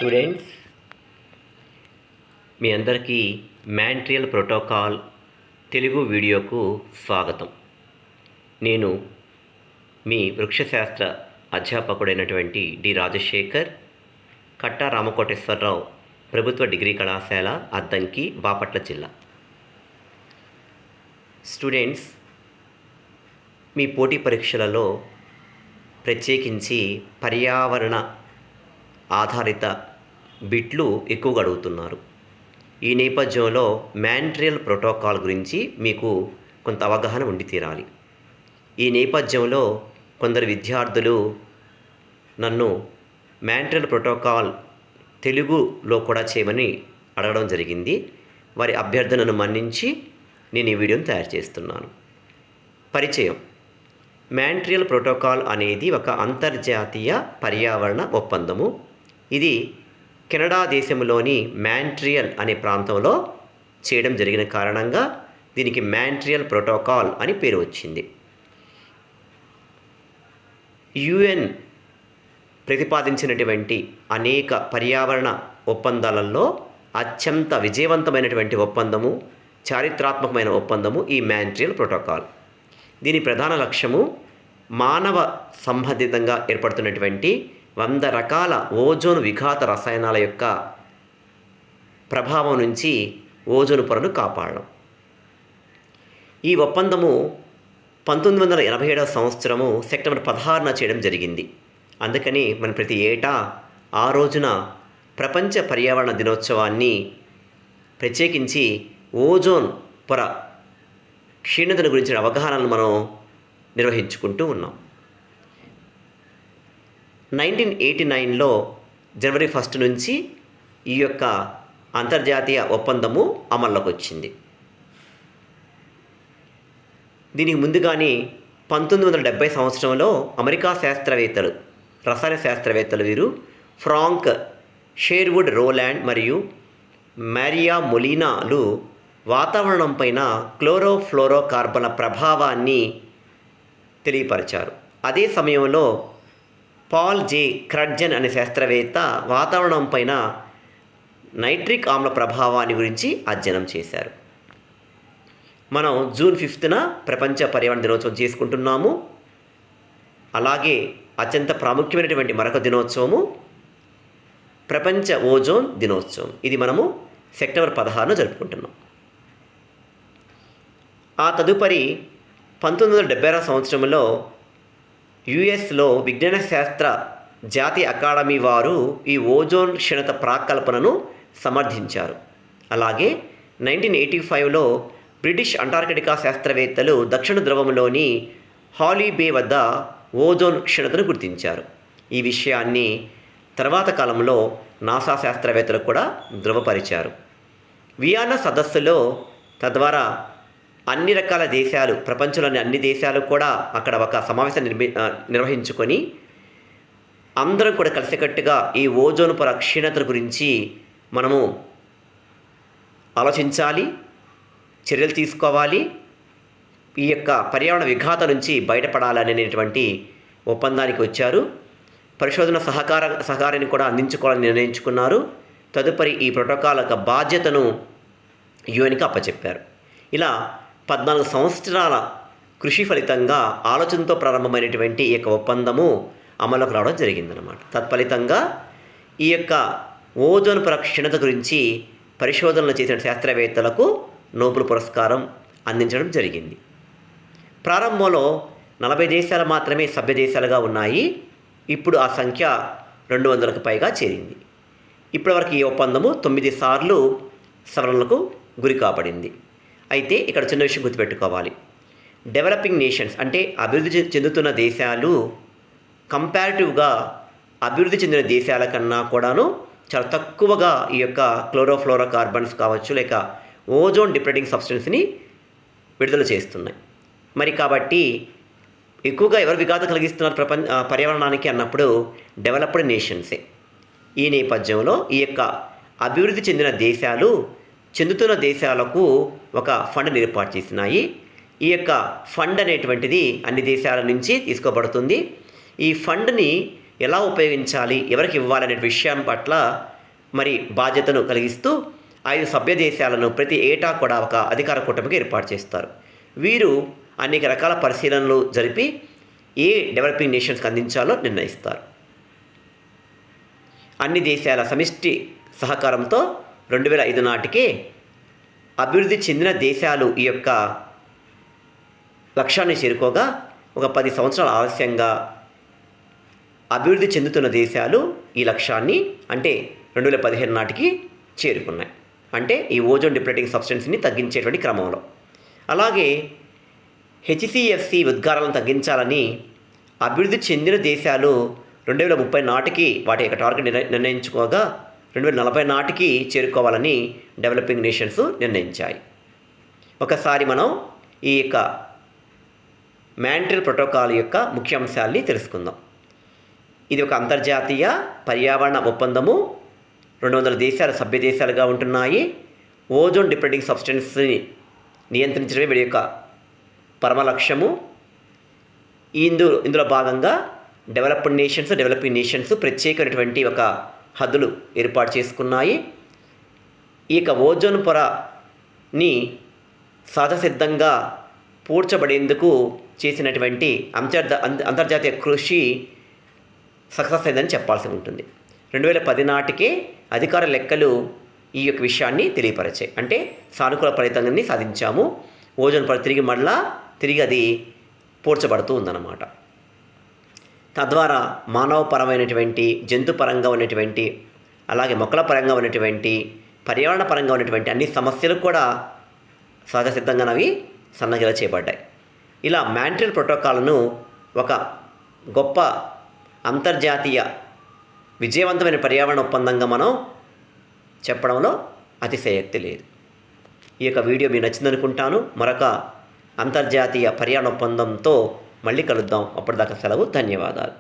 Students, మీ అందరికీ Montreal protocol Telugu వీడియోకు స్వాగతం. నేను మీ వృక్షశాస్త్ర అధ్యాపకుడైనటువంటి డి రాజశేఖర్, కట్టా రామకోటేశ్వరరావు ప్రభుత్వ డిగ్రీ కళాశాల, అద్దంకి, బాపట్ల జిల్లా. స్టూడెంట్స్, మీ పోటీ పరీక్షలలో ప్రత్యేకించి పర్యావరణ ఆధారిత బిట్లు ఎక్కువగా అడుగుతున్నారు. ఈ నేపథ్యంలో మాంట్రియల్ ప్రోటోకాల్ గురించి మీకు కొంత అవగాహన ఉండి తీరాలి. ఈ నేపథ్యంలో కొందరు విద్యార్థులు నన్ను మాంట్రియల్ ప్రోటోకాల్ తెలుగులో కూడా చేయమని అడగడం జరిగింది. వారి అభ్యర్థనను మన్నించి నేను ఈ వీడియోని తయారు చేస్తున్నాను. పరిచయం. మాంట్రియల్ ప్రోటోకాల్ అనేది ఒక అంతర్జాతీయ పర్యావరణ ఒప్పందము. ఇది కెనడా దేశంలోని మాంట్రియల్ అనే ప్రాంతంలో చేయడం జరిగిన కారణంగా దీనికి మాంట్రియల్ ప్రోటోకాల్ అని పేరు వచ్చింది. యుఎన్ ప్రతిపాదించినటువంటి అనేక పర్యావరణ ఒప్పందాలలో అత్యంత విజయవంతమైనటువంటి ఒప్పందము, చారిత్రాత్మకమైన ఒప్పందము ఈ మాంట్రియల్ ప్రోటోకాల్. దీని ప్రధాన లక్ష్యము మానవ సంబంధితంగా ఏర్పడుతున్నటువంటి 100 రకాల ఓజోన్ విఘాత రసాయనాల యొక్క ప్రభావం నుంచి ఓజోన్ పొరను కాపాడడం. ఈ ఒప్పందము 1987వ సంవత్సరము సెప్టెంబర్ 16న చేయడం జరిగింది. అందుకని మనం ప్రతి ఏటా ఆ రోజున ప్రపంచ పర్యావరణ దినోత్సవాన్ని ప్రత్యేకించి ఓజోన్ పొర క్షీణతను గురించిన అవగాహనను మనం నిర్వహించుకుంటూ ఉన్నాం. 1989లో జనవరి 1 నుంచి ఈ యొక్క అంతర్జాతీయ ఒప్పందము అమల్లోకి వచ్చింది. దీనికి ముందుగానే 1970 సంవత్సరంలో అమెరికా శాస్త్రవేత్తలు, రసాయన శాస్త్రవేత్తలు వీరు ఫ్రాంక్ షేర్వుడ్ రోలాండ్ మరియు మారియా మొలీనాలు వాతావరణం పైన క్లోరోఫ్లోరోకార్బన్ల ప్రభావాన్ని తెలియపరిచారు. అదే సమయంలో పాల్ జే క్రడ్జన్ అనే శాస్త్రవేత్త వాతావరణం పైన నైట్రిక్ ఆమ్ల ప్రభావాన్ని గురించి అధ్యయనం చేశారు. మనం జూన్ 5న ప్రపంచ పర్యావరణ దినోత్సవం చేసుకుంటున్నాము. అలాగే అత్యంత ప్రాముఖ్యమైనటువంటి మరొక దినోత్సవము ప్రపంచ ఓజోన్ దినోత్సవం. ఇది మనము సెప్టెంబర్ 16న జరుపుకుంటున్నాం. ఆ తదుపరి 1976 సంవత్సరంలో యుఎస్లో విజ్ఞాన శాస్త్ర జాతీయ అకాడమీ వారు ఈ ఓజోన్ క్షీణత ప్రాకల్పనను సమర్థించారు. అలాగే 1985లో బ్రిటిష్ అంటార్కిటికా శాస్త్రవేత్తలు దక్షిణ ధ్రువంలోని హాలీ బే వద్ద ఓజోన్ క్షీణతను గుర్తించారు. ఈ విషయాన్ని తర్వాత కాలంలో నాసా శాస్త్రవేత్తలు కూడా ధృవపరిచారు. వియన్నా సదస్సులో తద్వారా అన్ని రకాల దేశాలు, ప్రపంచంలోని అన్ని దేశాలు కూడా అక్కడ ఒక సమావేశాన్ని నిర్వహించుకొని అందరం కూడా కలిసికట్టుగా ఈ ఓజోన్ పొర క్షీణత గురించి మనము ఆలోచించాలి, చర్యలు తీసుకోవాలి, ఈ యొక్క పర్యావరణ విఘాత నుంచి బయటపడాలనేటువంటి ఒప్పందానికి వచ్చారు. పరిశోధన సహకారాన్ని కూడా అందించుకోవాలని నిర్ణయించుకున్నారు. తదుపరి ఈ ప్రోటోకాల్ యొక్క బాధ్యతను యుఎన్కి అప్పచెప్పారు. ఇలా 14 సంవత్సరాల కృషి ఫలితంగా ఆలోచనతో ప్రారంభమైనటువంటి ఈ యొక్క ఒప్పందము అమలులోకి రావడం జరిగిందనమాట. తత్ఫలితంగా ఈ యొక్క ఓజోన్ పొర క్షీణత గురించి పరిశోధనలు చేసిన శాస్త్రవేత్తలకు నోబెల్ పురస్కారం అందించడం జరిగింది. ప్రారంభంలో 40 దేశాలు మాత్రమే సభ్య దేశాలుగా ఉన్నాయి. ఇప్పుడు ఆ సంఖ్య 200కు పైగా చేరింది. ఇప్పటివరకు ఈ ఒప్పందము 9 సార్లు సవరణలకు గురి కాబడింది. అయితే ఇక్కడ చిన్న విషయం గుర్తుపెట్టుకోవాలి. డెవలపింగ్ నేషన్స్ అంటే అభివృద్ధి చెందుతున్న దేశాలు కంపారిటివ్గా అభివృద్ధి చెందిన దేశాల కన్నా కూడాను చాలా తక్కువగా ఈ యొక్క క్లోరోఫ్లోరోకార్బన్స్ కావచ్చు, లేక ఓజోన్ డిప్రెటింగ్ సబ్స్టెన్స్ని విడుదల చేస్తున్నాయి. మరి కాబట్టి ఎక్కువగా ఎవరు విఘాతం కలిగిస్తున్నారు పర్యావరణానికి అన్నప్పుడు డెవలప్డ్ నేషన్సే. ఈ నేపథ్యంలో ఈ యొక్క అభివృద్ధి చెందిన దేశాలు చెందుతున్న దేశాలకు ఒక ఫండ్ని ఏర్పాటు చేసినాయి. ఈ యొక్క ఫండ్ అనేటువంటిది అన్ని దేశాల నుంచి తీసుకోబడుతుంది. ఈ ఫండ్ని ఎలా ఉపయోగించాలి, ఎవరికి ఇవ్వాలనే విషయం పట్ల మరి బాధ్యతను కలిగిస్తూ 5 సభ్య దేశాలను ప్రతి ఏటా కూడా ఒక అధికార కూటమికి ఏర్పాటు చేస్తారు. వీరు అనేక రకాల పరిశీలనలు జరిపి ఏ డెవలపింగ్ నేషన్స్కి అందించాలో నిర్ణయిస్తారు. అన్ని దేశాల సమిష్టి సహకారంతో 2005 నాటికే అభివృద్ధి చెందిన దేశాలు ఈ యొక్క లక్ష్యాన్ని చేరుకోగా, ఒక 10 సంవత్సరాల ఆలస్యంగా అభివృద్ధి చెందుతున్న దేశాలు ఈ లక్ష్యాన్ని అంటే 2015 నాటికి చేరుకున్నాయి. అంటే ఈ ఓజోన్ డిప్లీటింగ్ సబ్స్టెన్స్ని తగ్గించేటువంటి క్రమంలో. అలాగే హెచ్సిఎఫ్సి ఉద్గారాలను తగ్గించాలని అభివృద్ధి చెందిన దేశాలు 2030 నాటికి వాటి యొక్క టార్గెట్ నిర్ణయించుకోగా 2040 నాటికి చేరుకోవాలని డెవలపింగ్ నేషన్స్ నిర్ణయించాయి. ఒకసారి మనం ఈ యొక్క మాంట్రియల్ ప్రోటోకాల్ యొక్క ముఖ్యాంశాల్ని తెలుసుకుందాం. ఇది ఒక అంతర్జాతీయ పర్యావరణ ఒప్పందము. 200 దేశాలు సభ్య దేశాలుగా ఉంటున్నాయి. ఓజోన్ డిప్లీటింగ్ సబ్స్టెన్స్ని నియంత్రించడమే వీడి యొక్క పరమ లక్ష్యము. ఇందులో భాగంగా డెవలపింగ్ నేషన్స్ ప్రత్యేకమైనటువంటి ఒక హద్దులు ఏర్పాటు చేసుకున్నాయి. ఈ యొక్క ఓజోన్ పొరని సహజసిద్ధంగా పూడ్చబడేందుకు చేసినటువంటి అంతర్జాతీయ కృషి సక్సెస్ అయిందని చెప్పాల్సి ఉంటుంది. 2010 నాటికే అధికార లెక్కలు ఈ యొక్క విషయాన్ని తెలియపరిచాయి. అంటే సానుకూల ఫలితాన్ని సాధించాము. ఓజోన్ పొర తిరిగి అది పూడ్చబడుతూ ఉందన్నమాట. తద్వారా మానవపరమైనటువంటి, జంతుపరంగా ఉన్నటువంటి, అలాగే మొక్కల పరంగా ఉన్నటువంటి, పర్యావరణ పరంగా ఉన్నటువంటి అన్ని సమస్యలు కూడా సహజసిద్ధంగానవి సన్నగిల చేయబడ్డాయి. ఇలా మాంట్రియల్ ప్రోటోకాల్ను ఒక గొప్ప అంతర్జాతీయ విజయవంతమైన పర్యావరణ ఒప్పందంగా మనం చెప్పడంలో అతిశయోక్తి లేదు. ఈ యొక్క వీడియో మీకు నచ్చిందనుకుంటాను. మరొక అంతర్జాతీయ పర్యావరణ ఒప్పందంతో మళ్ళీ కలుద్దాం. అప్పటిదాకా సెలవు. ధన్యవాదాలు.